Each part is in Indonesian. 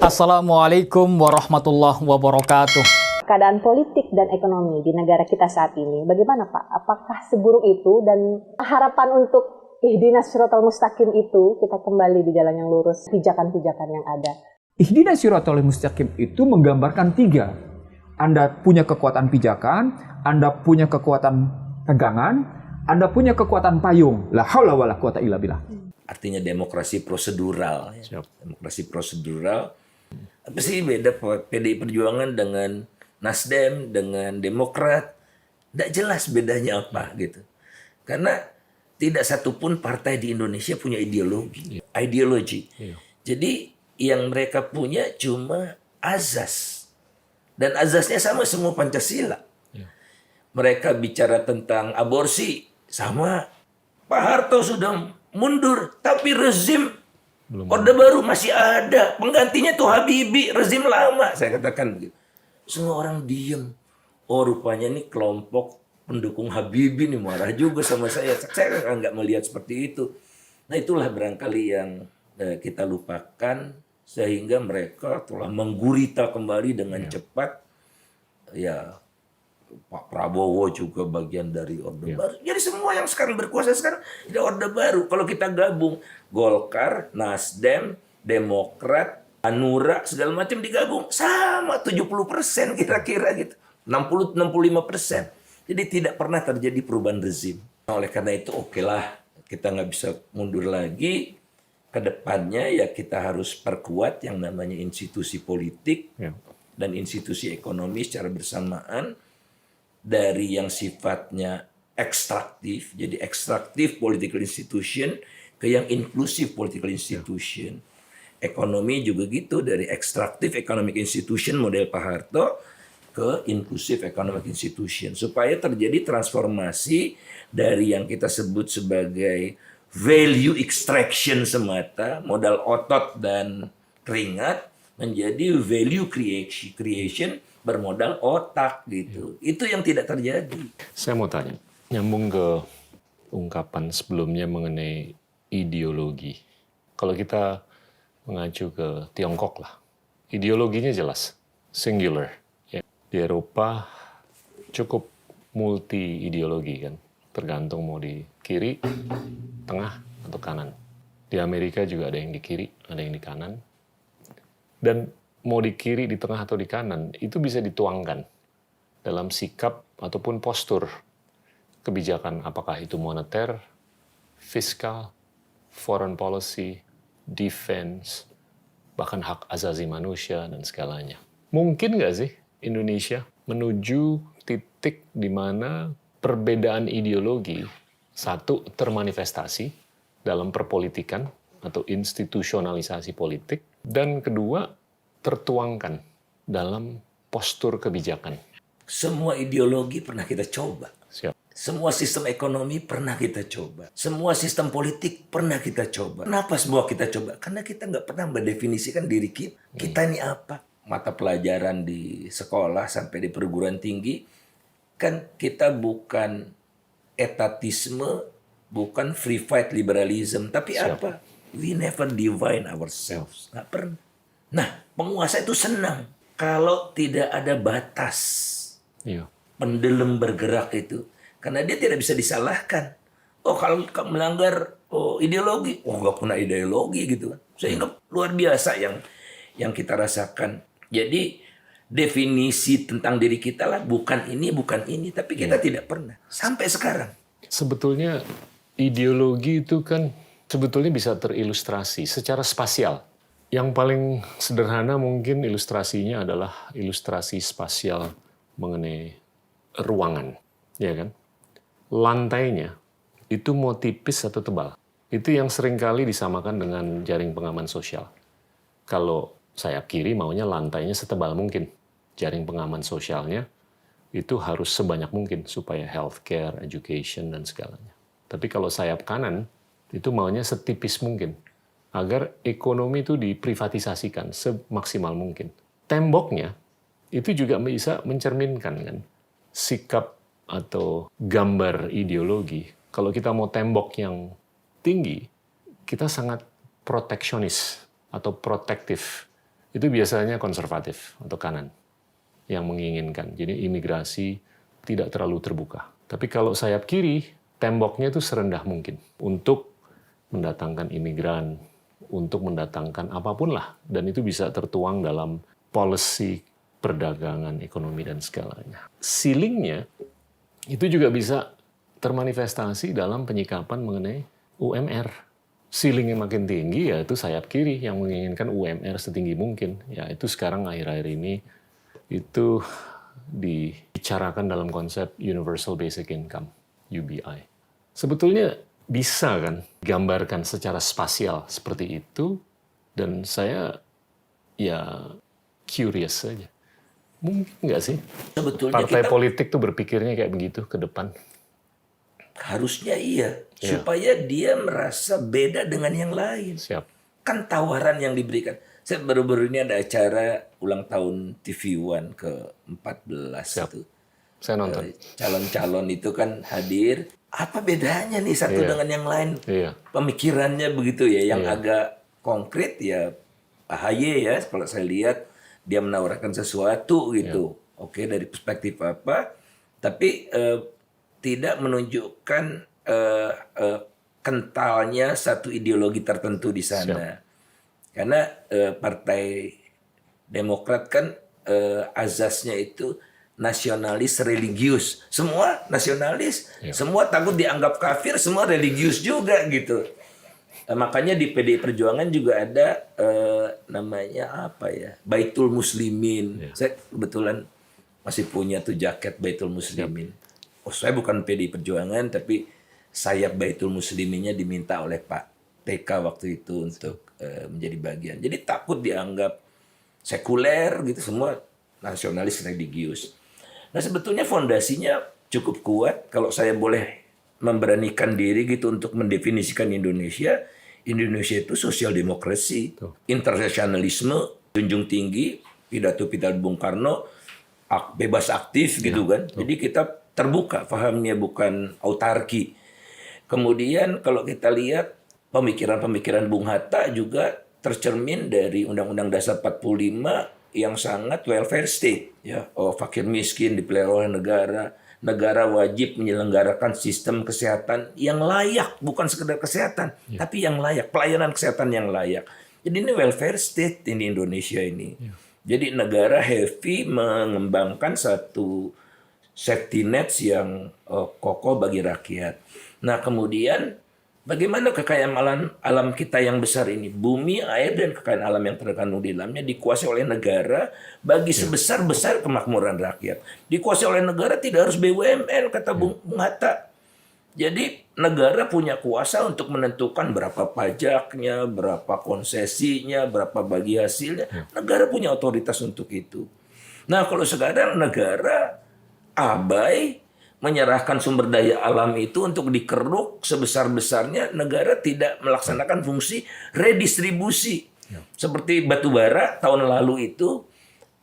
Assalamualaikum warahmatullahi wabarakatuh. Keadaan politik dan ekonomi di negara kita saat ini, bagaimana Pak? Apakah seburuk itu dan harapan untuk ihdinas siratal mustaqim itu kita kembali di jalan yang lurus, pijakan-pijakan yang ada? Ihdinas siratal mustaqim itu menggambarkan tiga. Anda punya kekuatan pijakan, Anda punya kekuatan pegangan, Anda punya kekuatan payung. La haula wala quwata illa billah. Artinya demokrasi prosedural. Ya. Demokrasi prosedural. Apa sih beda PDI Perjuangan dengan Nasdem, dengan Demokrat? Tidak jelas bedanya apa gitu. Karena tidak satupun partai di Indonesia punya ideologi. Ideologi. Jadi yang mereka punya cuma azas. Dan azasnya sama semua Pancasila. Mereka bicara tentang aborsi, sama. Pak Harto sudah mundur, tapi rezim Orde Baru masih ada. Penggantinya tuh Habibie, rezim lama. Saya katakan begitu. Semua orang diem. Oh, rupanya ini kelompok pendukung Habibie nih marah juga sama saya. Saya nggak melihat seperti itu. Nah, itulah barangkali yang kita lupakan sehingga mereka telah menggurita kembali dengan cepat. Ya, Pak Prabowo juga bagian dari Orde Baru. Jadi semua yang sekarang berkuasa sekarang jadi Orde Baru. Kalau kita gabung Golkar, Nasdem, Demokrat, Hanura, segala macam digabung sama 70% kira-kira gitu. 60-65%. Jadi tidak pernah terjadi perubahan rezim. Oleh karena itu okelah kita nggak bisa mundur lagi. Kedepannya ya kita harus perkuat yang namanya institusi politik dan institusi ekonomi secara bersamaan. Dari yang sifatnya ekstraktif, jadi ekstraktif political institution ke yang inklusif political institution. Ekonomi juga gitu, dari ekstraktif economic institution model Pak Harto ke inklusif economic institution. Supaya terjadi transformasi dari yang kita sebut sebagai value extraction semata, modal otot dan keringat, menjadi value creation bermodal otak gitu. Itu yang tidak terjadi. Saya mau tanya, nyambung ke ungkapan sebelumnya mengenai ideologi. Kalau kita mengacu ke Tiongkok lah, ideologinya jelas, singular. Ya. Di Eropa cukup multi ideologi kan, tergantung mau di kiri, tengah, atau kanan. Di Amerika juga ada yang di kiri, ada yang di kanan. Dan mau di kiri, di tengah, atau di kanan, itu bisa dituangkan dalam sikap ataupun postur kebijakan, apakah itu moneter, fiskal, foreign policy, defense, bahkan hak asasi manusia, dan segalanya. Mungkin nggak sih Indonesia menuju titik di mana perbedaan ideologi, satu, termanifestasi dalam perpolitikan atau institusionalisasi politik, dan kedua, tertuangkan dalam postur kebijakan. Semua ideologi pernah kita coba. Siap. Semua sistem ekonomi pernah kita coba. Semua sistem politik pernah kita coba. Kenapa semua kita coba? Karena kita nggak pernah mendefinisikan diri kita. Kita ini apa? Mata pelajaran di sekolah sampai di perguruan tinggi, kan kita bukan etatisme, bukan free fight liberalism. Tapi apa? We never define ourselves. Nggak pernah. Nah, penguasa itu senang kalau tidak ada batas pendelem bergerak itu. Karena dia tidak bisa disalahkan. Oh, kalau melanggar ideologi, nggak punya ideologi gitu kan. Sehingga luar biasa yang kita rasakan. Jadi definisi tentang diri kita lah bukan ini, tapi kita tidak pernah sampai sekarang. Sebetulnya ideologi itu kan sebetulnya bisa terilustrasi secara spasial. Yang paling sederhana mungkin ilustrasinya adalah ilustrasi spasial mengenai ruangan, ya kan? Lantainya itu mau tipis atau tebal. Itu yang seringkali disamakan dengan jaring pengaman sosial. Kalau sayap kiri maunya lantainya setebal mungkin. Jaring pengaman sosialnya itu harus sebanyak mungkin supaya healthcare, education, dan segalanya. Tapi kalau sayap kanan itu maunya setipis mungkin, agar ekonomi itu diprivatisasikan semaksimal mungkin. Temboknya itu juga bisa mencerminkan kan sikap atau gambar ideologi. Kalau kita mau tembok yang tinggi, kita sangat proteksionis atau protektif itu biasanya konservatif atau kanan yang menginginkan. Jadi imigrasi tidak terlalu terbuka. Tapi kalau sayap kiri, temboknya itu serendah mungkin untuk mendatangkan imigran, untuk mendatangkan apapun lah. Dan itu bisa tertuang dalam policy perdagangan, ekonomi, dan segalanya. Ceilingnya itu juga bisa termanifestasi dalam penyikapan mengenai UMR. Ceilingnya makin tinggi, ya itu sayap kiri yang menginginkan UMR setinggi mungkin. Ya itu sekarang akhir-akhir ini itu dibicarakan dalam konsep Universal Basic Income, UBI. Sebetulnya bisa kan gambarkan secara spasial seperti itu, dan saya ya curious saja. Mungkin nggak sih Sebetulnya partai kita politik tuh berpikirnya kayak begitu ke depan? harusnya iya, Iya. supaya dia merasa beda dengan yang lain. Siap. Kan tawaran yang diberikan. Saya baru-baru ini ada acara ulang tahun TV One ke-14 Siap. itu. Saya nonton. Calon-calon itu kan hadir. Apa bedanya nih satu Iya. dengan yang lain? Iya. Pemikirannya begitu ya, yang Iya. agak konkret ya AHY ya, kalau saya lihat dia menawarkan sesuatu gitu. Oke, dari perspektif apa? Tapi tidak menunjukkan kentalnya satu ideologi tertentu di sana. Karena Partai Demokrat kan azasnya itu nasionalis religius. Semua nasionalis, semua takut dianggap kafir, semua religius juga gitu. Makanya di PDI Perjuangan juga ada namanya apa ya? Baitul Muslimin. Saya kebetulan masih punya tuh jaket Baitul Muslimin. Oh, saya bukan PDI Perjuangan, tapi sayap Baitul Musliminnya diminta oleh Pak TK waktu itu untuk menjadi bagian. Jadi takut dianggap sekuler gitu, semua nasionalis religius. Nah sebetulnya fondasinya cukup kuat. Kalau saya boleh memberanikan diri gitu untuk mendefinisikan Indonesia, Indonesia itu sosial demokrasi, internasionalisme, junjung tinggi, pidato-pidato Bung Karno, bebas aktif gitu kan. Jadi kita terbuka, pahamnya bukan autarki. Kemudian kalau kita lihat pemikiran-pemikiran Bung Hatta juga tercermin dari Undang-Undang Dasar 45 yang sangat welfare state, ya. Oh, fakir miskin dipelihara oleh negara. Negara wajib menyelenggarakan sistem kesehatan yang layak, bukan sekedar kesehatan, tapi yang layak, pelayanan kesehatan yang layak. Jadi ini welfare state di Indonesia ini. Jadi negara heavy mengembangkan satu safety nets yang kokoh bagi rakyat. Nah kemudian bagaimana kekayaan alam kita yang besar ini? Bumi, air, dan kekayaan alam yang terkandung di dalamnya dikuasai oleh negara bagi sebesar-besar kemakmuran rakyat. Dikuasai oleh negara tidak harus BUMN, kata Bung Hatta. Jadi negara punya kuasa untuk menentukan berapa pajaknya, berapa konsesinya, berapa bagi hasilnya. Negara punya otoritas untuk itu. Nah kalau sekarang negara abai menyerahkan sumber daya alam itu untuk dikeruk sebesar-besarnya, negara tidak melaksanakan fungsi redistribusi. Seperti batu bara tahun lalu itu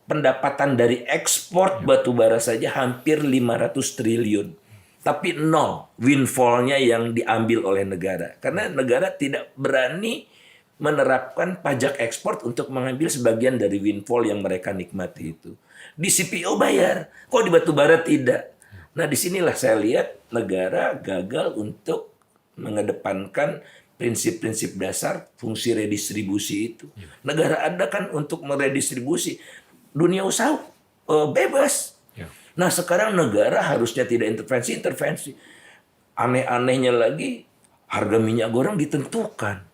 pendapatan dari ekspor batu bara saja hampir 500 triliun. Tapi nol windfall-nya yang diambil oleh negara. Karena negara tidak berani menerapkan pajak ekspor untuk mengambil sebagian dari windfall yang mereka nikmati itu. Di CPO bayar, kok di batu bara tidak? Nah disinilah saya lihat negara gagal untuk mengedepankan prinsip-prinsip dasar fungsi redistribusi itu. Negara ada kan untuk meredistribusi. Dunia usaha bebas. Nah sekarang negara harusnya tidak intervensi. Aneh-anehnya lagi harga minyak goreng ditentukan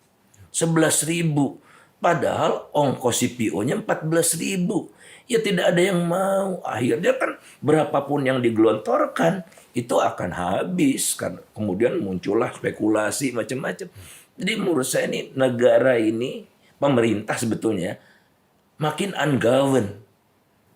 11.000. Padahal ongkos CPO-nya 14.000. Ya tidak ada yang mau. Akhirnya kan berapapun yang digelontorkan itu akan habis. Kan. Kemudian muncullah spekulasi macam-macam. Jadi menurut saya ini negara ini, pemerintah sebetulnya makin ungoverned.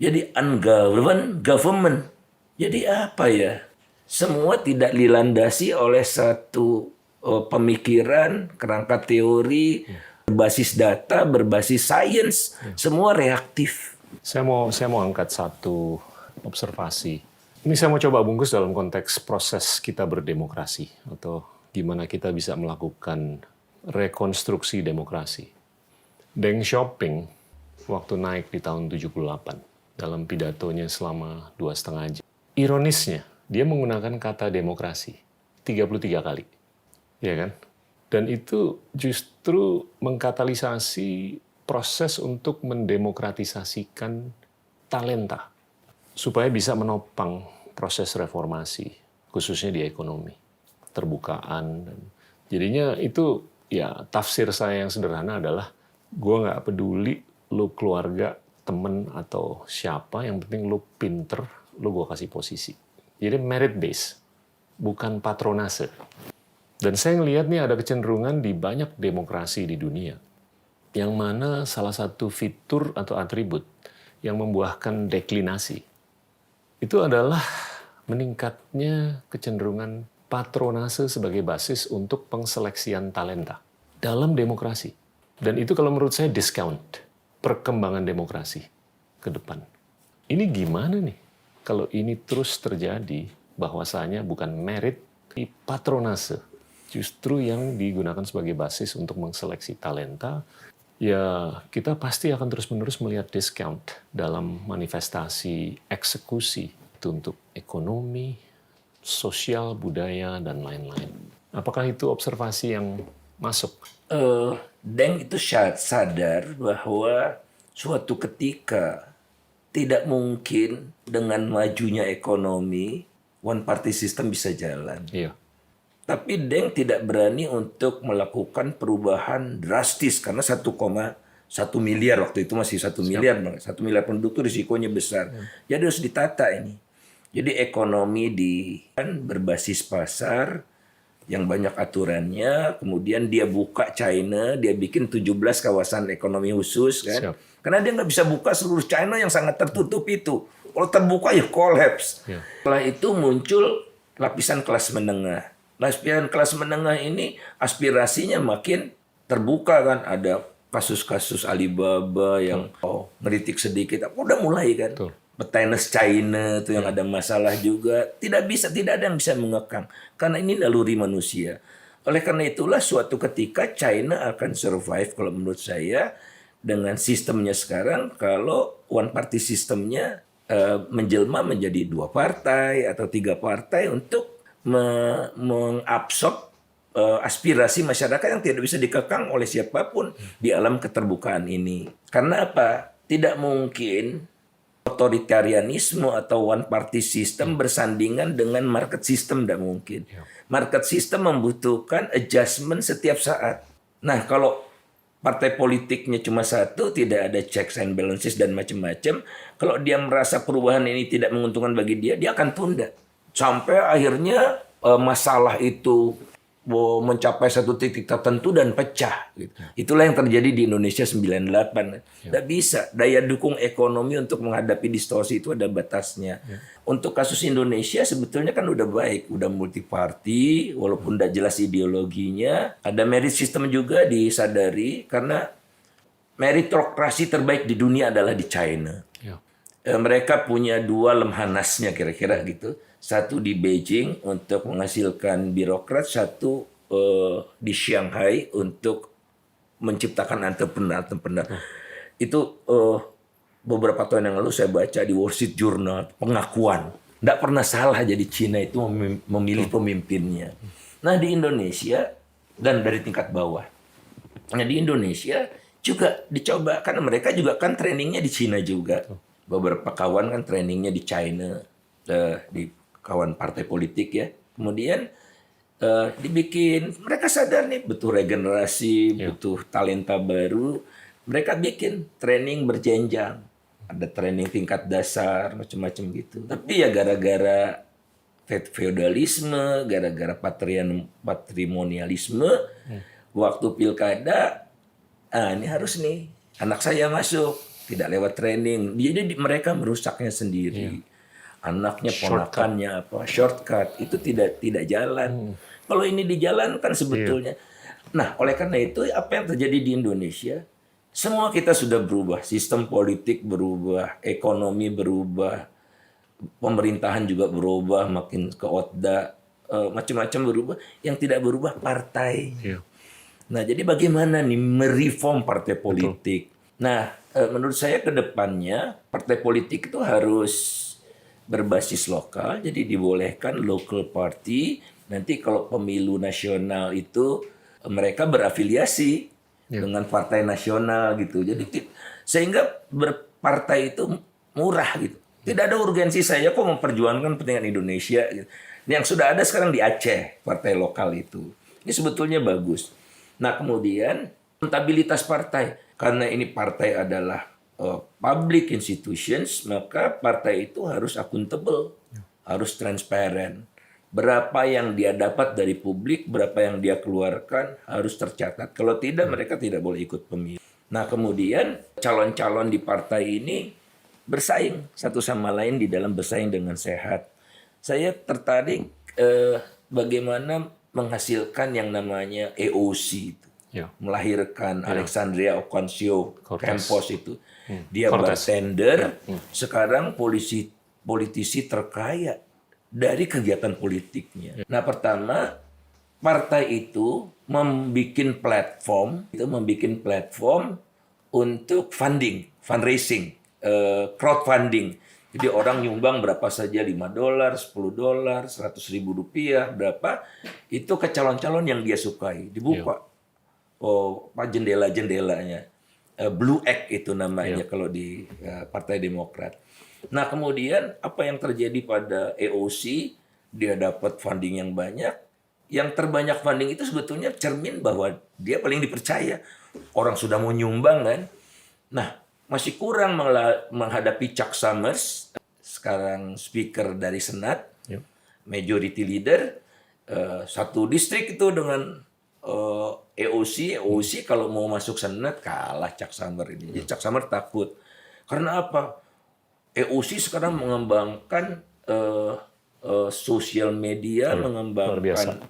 Jadi ungoverned government. Jadi apa ya? Semua tidak dilandasi oleh satu pemikiran, kerangka teori, berbasis data, berbasis sains. Semua reaktif. Saya mau angkat satu observasi. Ini saya mau coba bungkus dalam konteks proses kita berdemokrasi atau gimana kita bisa melakukan rekonstruksi demokrasi. Deng Xiaoping waktu naik di tahun 78 dalam pidatonya selama 2,5 jam. Ironisnya, dia menggunakan kata demokrasi 33 kali. Ya kan? Dan itu justru mengkatalisasi proses untuk mendemokratisasikan talenta supaya bisa menopang proses reformasi, khususnya di ekonomi, terbukaan. Jadinya itu ya tafsir saya yang sederhana adalah gue nggak peduli lu keluarga, temen atau siapa, yang penting lu pinter, lu gue kasih posisi. Jadi merit base, bukan patronase. Dan saya ngelihat nih ada kecenderungan di banyak demokrasi di dunia, yang mana salah satu fitur atau atribut yang membuahkan deklinasi, itu adalah meningkatnya kecenderungan patronase sebagai basis untuk pengseleksian talenta dalam demokrasi. Dan itu kalau menurut saya discount perkembangan demokrasi ke depan. Ini gimana nih kalau ini terus terjadi, bahwasanya bukan merit, tapi patronase justru yang digunakan sebagai basis untuk mengseleksi talenta, ya kita pasti akan terus-menerus melihat discount dalam manifestasi eksekusi itu untuk ekonomi, sosial, budaya, dan lain-lain. Apakah itu observasi yang masuk? Deng itu sadar bahwa suatu ketika tidak mungkin dengan majunya ekonomi, one party system bisa jalan. Iya. Tapi Deng tidak berani untuk melakukan perubahan drastis karena 1,1 miliar waktu itu masih 1 miliar, 1 miliar penduduk itu risikonya besar. Jadi harus ditata ini. Jadi ekonomi kan berbasis pasar yang banyak aturannya, kemudian dia buka China, dia bikin 17 kawasan ekonomi khusus kan. Siap. Karena dia nggak bisa buka seluruh China yang sangat tertutup itu. Kalau terbuka ya collapse. Ya. Setelah itu muncul lapisan kelas menengah. Lapisan kelas menengah ini aspirasinya makin terbuka kan. Ada kasus-kasus Alibaba yang ngeritik sedikit. Udah mulai kan. Betul. Petainas China itu yang ada masalah juga. Tidak ada yang bisa mengekang. Karena ini naluri manusia. Oleh karena itulah suatu ketika China akan survive kalau menurut saya dengan sistemnya sekarang, kalau one party sistemnya menjelma menjadi 2 partai atau 3 partai untuk mengabsorb aspirasi masyarakat yang tidak bisa dikekang oleh siapapun di alam keterbukaan ini. Karena apa? Tidak mungkin otoritarianisme atau one party system bersandingan dengan market system, tidak mungkin. Market system membutuhkan adjustment setiap saat. Nah, kalau partai politiknya cuma satu, tidak ada checks and balances dan macam-macam, kalau dia merasa perubahan ini tidak menguntungkan bagi dia, dia akan tunda. Sampai akhirnya masalah itu mencapai satu titik tertentu dan pecah. Gitu. Itulah yang terjadi di Indonesia 98. Tidak bisa. Daya dukung ekonomi untuk menghadapi distorsi itu ada batasnya. Untuk kasus Indonesia sebetulnya kan udah baik. Udah multi-party, walaupun tidak jelas ideologinya. Ada merit system juga disadari, karena meritokrasi terbaik di dunia adalah di China. Mereka punya 2 lemhanasnya kira-kira gitu. Satu di Beijing untuk menghasilkan birokrat, satu di Shanghai untuk menciptakan entrepreneur. Itu beberapa tahun yang lalu saya baca di Wall Street Journal, pengakuan. Tidak pernah salah jadi Cina itu memilih pemimpinnya. Nah di Indonesia, dan dari tingkat bawah. Nah di Indonesia juga dicoba, karena mereka juga kan trainingnya di Cina juga. Beberapa kawan kan trainingnya di China, di kawan partai politik ya. Kemudian dibikin, mereka sadar nih butuh regenerasi, butuh talenta baru. Mereka bikin training berjenjang. Ada training tingkat dasar, macam-macam gitu. Tapi ya gara-gara feodalisme, gara-gara patrimonialisme, waktu pilkada, ini harus nih, anak saya masuk. Tidak lewat training. Jadi mereka merusaknya sendiri. Anaknya, ponakannya apa, shortcut itu tidak jalan. Kalau ini dijalankan sebetulnya. Nah, oleh karena itu apa yang terjadi di Indonesia? Semua kita sudah berubah, sistem politik berubah, ekonomi berubah, pemerintahan juga berubah, makin ke Otda, macam-macam berubah. Yang tidak berubah partai. Nah, jadi bagaimana nih mereform partai politik? Nah, menurut saya ke depannya partai politik itu harus berbasis lokal, jadi dibolehkan local party. Nanti kalau pemilu nasional itu mereka berafiliasi dengan partai nasional gitu. Jadi sehingga berpartai itu murah gitu. Tidak ada urgensi saya kok memperjuangkan kepentingan Indonesia gitu. Yang sudah ada sekarang di Aceh, partai lokal itu. Ini sebetulnya bagus. Nah, kemudian akuntabilitas partai. Karena ini partai adalah public institutions, maka partai itu harus akuntabel, harus transparan. Berapa yang dia dapat dari publik, berapa yang dia keluarkan harus tercatat. Kalau tidak, mereka tidak boleh ikut pemilu. Nah, kemudian calon-calon di partai ini bersaing satu sama lain di dalam bersaing dengan sehat. Saya tertarik bagaimana menghasilkan yang namanya EOC itu. Melahirkan Alexandria Ocasio-Cortez itu. Dia bartender, sekarang politisi terkaya dari kegiatan politiknya. Nah, pertama, partai itu membuat platform untuk fundraising, crowdfunding. Jadi orang nyumbang berapa saja, $5, $10, $100.000, berapa, itu ke calon-calon yang dia sukai. Dibuka jendela-jendelanya. Blue Act itu namanya kalau di Partai Demokrat. Nah, kemudian apa yang terjadi pada EOC, dia dapat funding yang banyak. Yang terbanyak funding itu sebetulnya cermin bahwa dia paling dipercaya. Orang sudah mau nyumbang kan. Nah, masih kurang menghadapi Chuck Schumer, sekarang speaker dari Senat, majority leader, satu distrik itu dengan EOC kalau mau masuk Senat kalah Chuck Schumer ini. Jadi Chuck Schumer takut. Karena apa? EOC sekarang mengembangkan sosial media, mengembangkan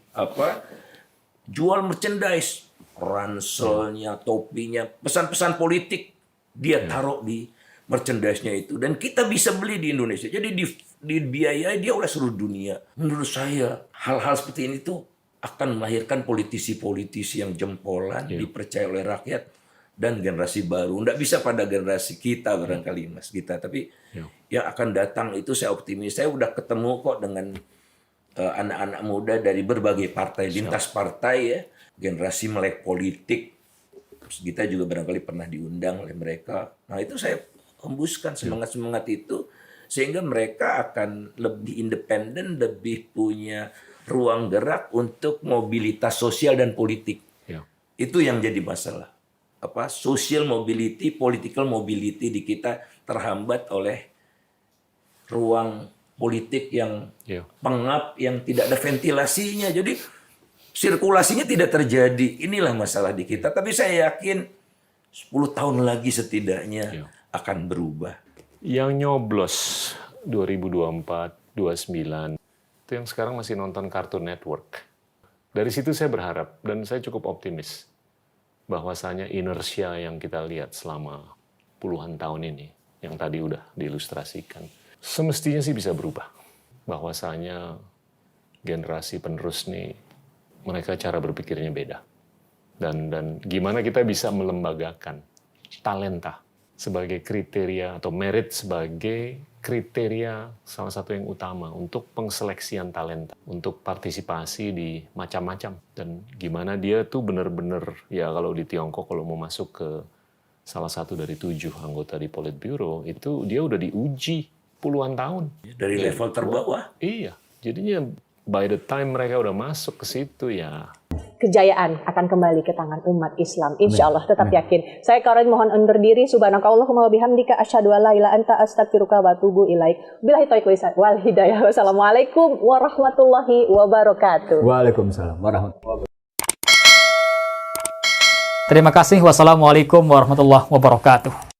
jual merchandise, ranselnya, topinya, pesan-pesan politik dia taruh di merchandise-nya itu, dan kita bisa beli di Indonesia. Jadi dibiayai dia oleh seluruh dunia. Menurut saya hal-hal seperti ini tuh akan melahirkan politisi-politisi yang jempolan, dipercaya oleh rakyat dan generasi baru. Nggak bisa pada generasi kita barangkali Mas Gita, tapi yang akan datang itu saya optimis. Saya udah ketemu kok dengan anak-anak muda dari berbagai partai, lintas partai ya, generasi melek politik. Mas Gita juga barangkali pernah diundang oleh mereka. Nah, itu saya hembuskan semangat-semangat itu sehingga mereka akan lebih independen, lebih punya ruang gerak untuk mobilitas sosial dan politik. Itu yang jadi masalah. Social mobility, political mobility di kita terhambat oleh ruang politik yang pengap, yang tidak ada ventilasinya. Jadi sirkulasinya tidak terjadi. Inilah masalah di kita. Tapi saya yakin 10 tahun lagi setidaknya akan berubah. Yang nyoblos 2024, 29 itu yang sekarang masih nonton Cartoon Network. Dari situ saya berharap dan saya cukup optimis bahwasanya inersia yang kita lihat selama puluhan tahun ini yang tadi udah diilustrasikan semestinya sih bisa berubah. Bahwasanya generasi penerus nih mereka cara berpikirnya beda. Dan gimana kita bisa melembagakan talenta sebagai kriteria atau merit sebagai kriteria salah satu yang utama untuk pengseleksian talenta, untuk partisipasi di macam-macam. Dan gimana dia tuh benar-benar, ya kalau di Tiongkok kalau mau masuk ke salah satu dari 7 anggota di Politburo, itu dia udah diuji puluhan tahun. Dari level terbawah. Iya, jadinya by the time mereka udah masuk ke situ ya kejayaan akan kembali ke tangan umat Islam. Insya Allah, tetap yakin. Saya Karin mohon undur diri. Subhanakallahumma wa bihamdika asyhadu an la ilaha anta astaghfiruka wa atubu ilaik. Billahi taufiq wal hidayah. Wassalamualaikum warahmatullahi wabarakatuh. Waalaikumsalam warahmatullahi wabarakatuh. Terima kasih. Wassalamualaikum warahmatullahi wabarakatuh.